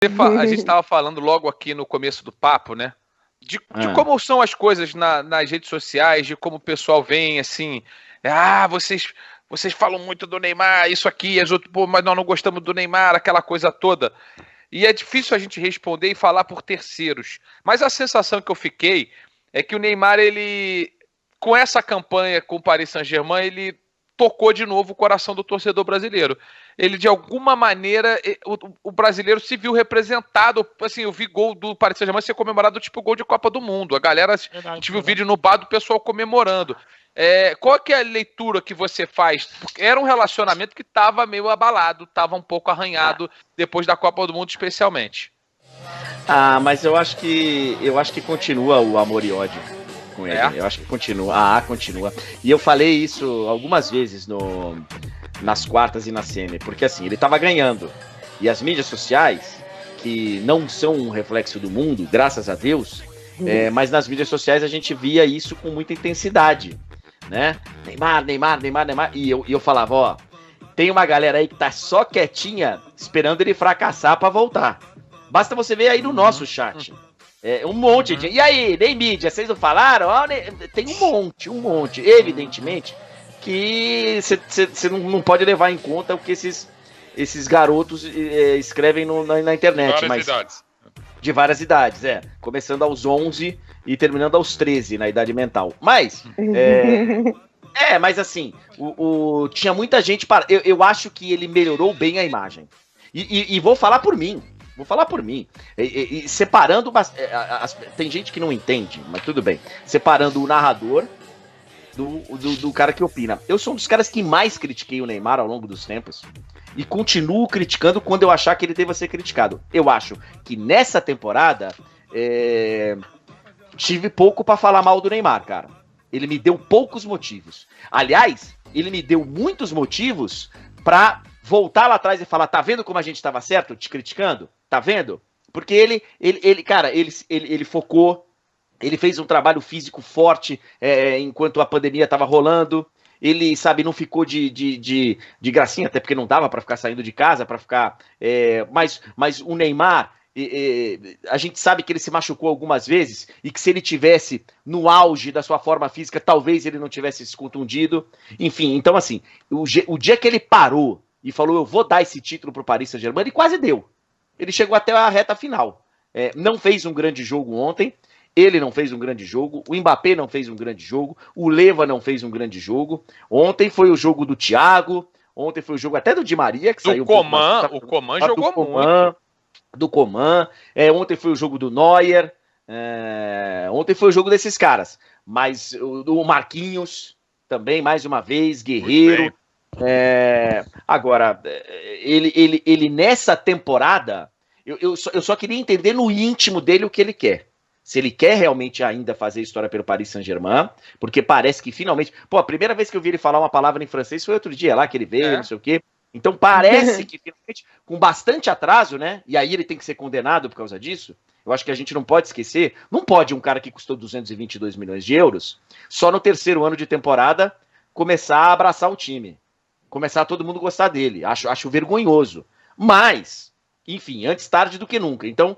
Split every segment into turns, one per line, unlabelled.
A gente estava falando logo aqui no começo do papo, né? De como são as coisas nas redes sociais, de como o pessoal vem assim. Vocês falam muito do Neymar, isso aqui, as outras, pô, mas nós não gostamos do Neymar, aquela coisa toda. E é difícil a gente responder e falar por terceiros. Mas a sensação que eu fiquei é que o Neymar, ele, com essa campanha com o Paris Saint-Germain, ele tocou de novo o coração do torcedor brasileiro. Ele, de alguma maneira, o brasileiro se viu representado. Assim, eu vi gol do Paris Saint-Germain ser comemorado tipo gol de Copa do Mundo. A galera, a gente viu vídeo no bar do pessoal comemorando. Qual que é a leitura que você faz? Porque era um relacionamento que estava meio abalado, estava um pouco arranhado depois da Copa do Mundo, especialmente.
Mas eu acho que continua o amor e ódio com ele. Eu acho que continua. Continua. E eu falei isso algumas vezes nas quartas e na semi, porque assim, ele tava ganhando. E as mídias sociais, que não são um reflexo do mundo, graças a Deus, mas nas mídias sociais a gente via isso com muita intensidade, né? Neymar. E eu falava, ó, tem uma galera aí que tá só quietinha, esperando ele fracassar pra voltar. Basta você ver aí no nosso chat. Um monte de... E aí, nem mídia, vocês não falaram? Tem um monte. Evidentemente que você não pode levar em conta o que esses garotos escrevem na internet.
Várias idades.
De várias idades, começando aos 11 e terminando aos 13 na idade mental. Mas, mas assim, tinha muita gente... Eu acho que ele melhorou bem a imagem. E vou falar por mim. Separando... tem gente que não entende, mas tudo bem. Separando o narrador do cara que opina. Eu sou um dos caras que mais critiquei o Neymar ao longo dos tempos. E continuo criticando quando eu achar que ele deva ser criticado. Eu acho que nessa temporada tive pouco pra falar mal do Neymar, cara. Ele me deu poucos motivos. Aliás, ele me deu muitos motivos pra voltar lá atrás e falar, tá vendo como a gente tava certo te criticando? Tá vendo? Porque ele focou, ele fez um trabalho físico forte enquanto a pandemia tava rolando. Ele, sabe, não ficou de gracinha, até porque não dava pra ficar saindo de casa, pra ficar... Mas o Neymar, a gente sabe que ele se machucou algumas vezes e que se ele tivesse no auge da sua forma física, talvez ele não tivesse se contundido. Enfim, então assim, o dia que ele parou e falou, eu vou dar esse título pro Paris Saint-Germain, ele quase deu. Ele chegou até a reta final. Não fez um grande jogo ontem. Ele não fez um grande jogo. O Mbappé não fez um grande jogo. O Leva não fez um grande jogo. Ontem foi o jogo do Thiago. Ontem foi o jogo até do Di Maria, que saiu.
O Coman jogou muito.
Do Coman. Ontem foi o jogo do Neuer. Ontem foi o jogo desses caras. Mas o Marquinhos também, mais uma vez. Guerreiro. Agora, ele nessa temporada, eu só queria entender no íntimo dele o que ele quer. Se ele quer realmente ainda fazer história pelo Paris Saint-Germain, porque parece que finalmente... Pô, a primeira vez que eu vi ele falar uma palavra em francês foi outro dia lá, que ele veio, não sei o quê. Então parece que finalmente, com bastante atraso, né? E aí ele tem que ser condenado por causa disso. Eu acho que a gente não pode esquecer, não pode um cara que custou 222 milhões de euros, só no terceiro ano de temporada, começar a abraçar o time. Começar a todo mundo gostar dele. Acho vergonhoso. Mas, enfim, antes tarde do que nunca. Então,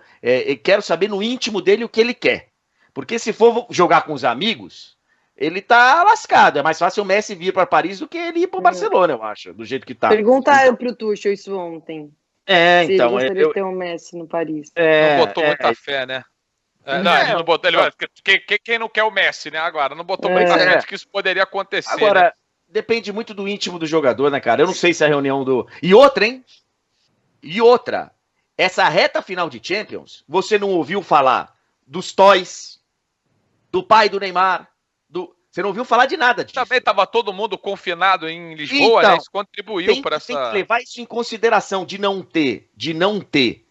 quero saber no íntimo dele o que ele quer. Porque se for jogar com os amigos, ele tá lascado. É mais fácil o Messi vir para Paris do que ele ir para Barcelona, eu acho, do jeito que tá.
Perguntaram pro Tuchel isso ontem. Se
então...
ele gostaria de ter um Messi no Paris.
Não botou muita fé, né? Ele não botou... Quem não quer o Messi, né? Agora, não botou muita fé de que isso poderia acontecer.
Agora...
Né?
Depende muito do íntimo do jogador, né, cara? Eu não sei se a reunião do... E outra, hein? Essa reta final de Champions, você não ouviu falar dos toys, do pai do Neymar, você não ouviu falar de nada disso.
Também estava todo mundo confinado em Lisboa, né? Isso contribuiu para essa...
Tem que levar isso em consideração, de não ter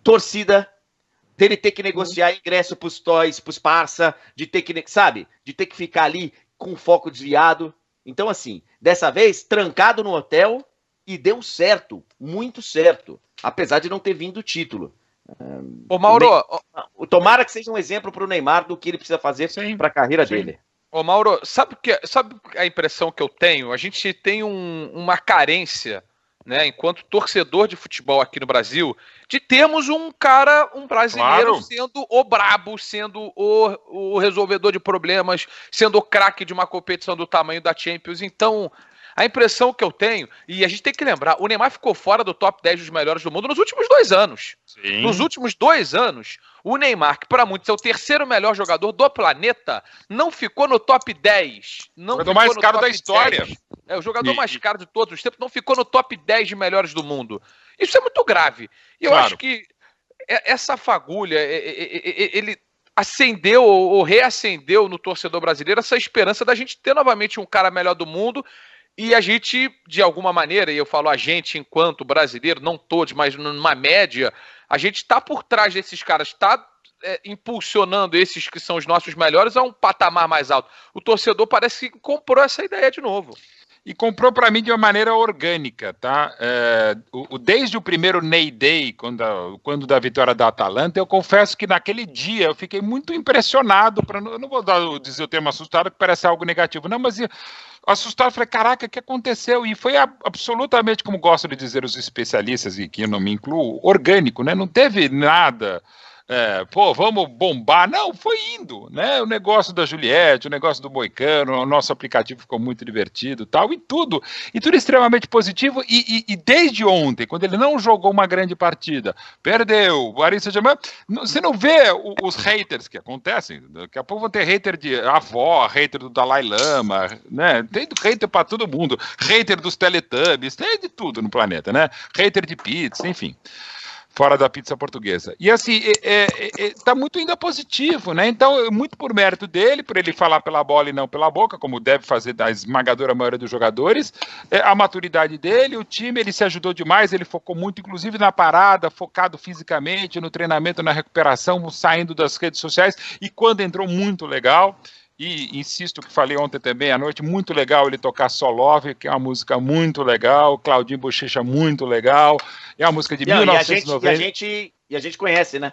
torcida, dele ter que negociar ingresso pros toys, pros parça, de ter que, sabe? De ter que ficar ali com foco desviado. Então, assim, dessa vez, trancado no hotel e deu certo, muito certo, apesar de não ter vindo o título.
Ô, Mauro...
Tomara que seja um exemplo para o Neymar do que ele precisa fazer para a carreira dele.
Ô, Mauro, sabe a impressão que eu tenho? A gente tem uma carência né, enquanto torcedor de futebol aqui no Brasil, de termos um brasileiro sendo o brabo, sendo o resolvedor de problemas, sendo o craque de uma competição do tamanho da Champions. Então, a impressão que eu tenho, e a gente tem que lembrar, o Neymar ficou fora do top 10 dos melhores do mundo nos últimos 2 anos. Sim. Nos últimos 2 anos, o Neymar, que para muitos é o terceiro melhor jogador do planeta, não ficou no top 10. Não ficou
mais caro da história.
10. É o jogador mais caro de todos os tempos, não ficou no top 10 de melhores do mundo. Isso é muito grave. E eu acho que essa fagulha, ele acendeu ou reacendeu no torcedor brasileiro essa esperança da gente ter novamente um cara melhor do mundo. E a gente, de alguma maneira, e eu falo a gente enquanto brasileiro, não todos, mas numa média, a gente está por trás desses caras, está impulsionando esses que são os nossos melhores a um patamar mais alto. O torcedor parece que comprou essa ideia de novo.
E comprou para mim de uma maneira orgânica, tá? Desde o primeiro Ney Day, quando da vitória da Atalanta, eu confesso que naquele dia eu fiquei muito impressionado, eu não vou dizer o termo assustado, que parece algo negativo, não, mas assustado, falei, caraca, o que aconteceu? E foi absolutamente, como gostam de dizer os especialistas, e que eu não me incluo, orgânico, né? Não teve nada... vamos bombar. Não, foi indo, né? O negócio da Juliette, o negócio do Moicano, o nosso aplicativo ficou muito divertido, tal, e tudo extremamente positivo, e desde ontem, quando ele não jogou uma grande partida, perdeu, o Paris Saint-Germain, você não vê os haters que acontecem, daqui a pouco vão ter hater de avó, hater do Dalai Lama, né? Tem hater para todo mundo, hater dos Teletubbies, tem de tudo no planeta, né? Hater de pizza, enfim. Fora da pizza portuguesa. E assim, tá muito ainda positivo, né? Então, muito por mérito dele, por ele falar pela bola e não pela boca, como deve fazer da esmagadora maioria dos jogadores, a maturidade dele, o time, ele se ajudou demais, ele focou muito, inclusive na parada, focado fisicamente, no treinamento, na recuperação, saindo das redes sociais, e quando entrou, muito legal. E insisto que falei ontem também à noite, muito legal ele tocar Só Love, que é uma música muito legal, Claudinho Bochecha muito legal, é uma música de 1990.
E a gente conhece, né?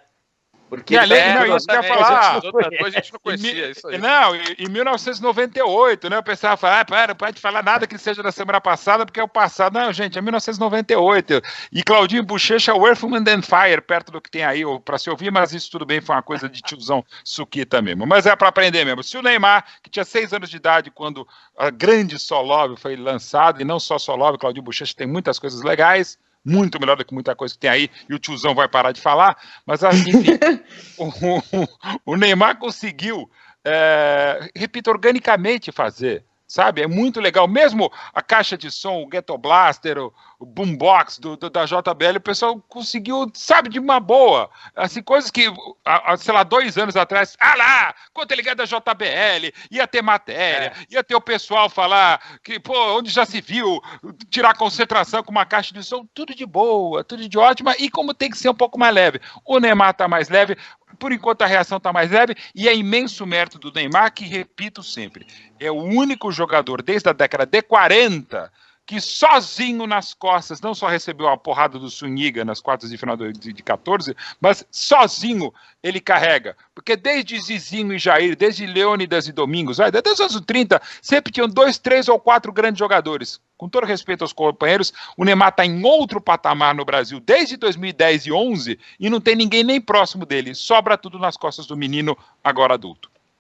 Porque isso que eu ia falar. A gente não conhecia isso aí. Não, em 1998, né? O pessoal fala, não pode falar nada que seja da semana passada, porque é o passado. Não, gente, é 1998. E Claudinho Bochecha, Earth, Wind and Fire, perto do que tem aí para se ouvir, mas isso tudo bem, foi uma coisa de tiozão suquita mesmo. Mas é para aprender mesmo. Se o Neymar, que tinha 6 anos de idade quando a grande Só Love foi lançado, e não só Só Love, Claudinho Bochecha tem muitas coisas legais, muito melhor do que muita coisa que tem aí, e o tiozão vai parar de falar, mas enfim, o Neymar conseguiu, repito, organicamente fazer, sabe? É muito legal, mesmo a caixa de som, o Ghetto Blaster, o boombox da JBL, o pessoal conseguiu, sabe, de uma boa, assim, coisas que, sei lá, 2 anos atrás, quanto é ligado à JBL, ia ter matéria, ia ter o pessoal falar que, onde já se viu tirar concentração com uma caixa de som, tudo de boa, tudo de ótima, e como tem que ser um pouco mais leve. O Neymar tá mais leve, por enquanto a reação está mais leve, e é imenso mérito do Neymar, que, repito sempre, é o único jogador desde a década de 40 que sozinho nas costas não só recebeu a porrada do Zuniga nas quartas de final de 14, mas sozinho ele carrega. Porque desde Zizinho e Jair, desde Leônidas e Domingos, desde os anos 30, sempre tinham 2, 3 ou 4 grandes jogadores. Com todo respeito aos companheiros, o Neymar está em outro patamar no Brasil desde 2010 e 11 e não tem ninguém nem próximo dele. Sobra tudo nas costas do menino agora adulto.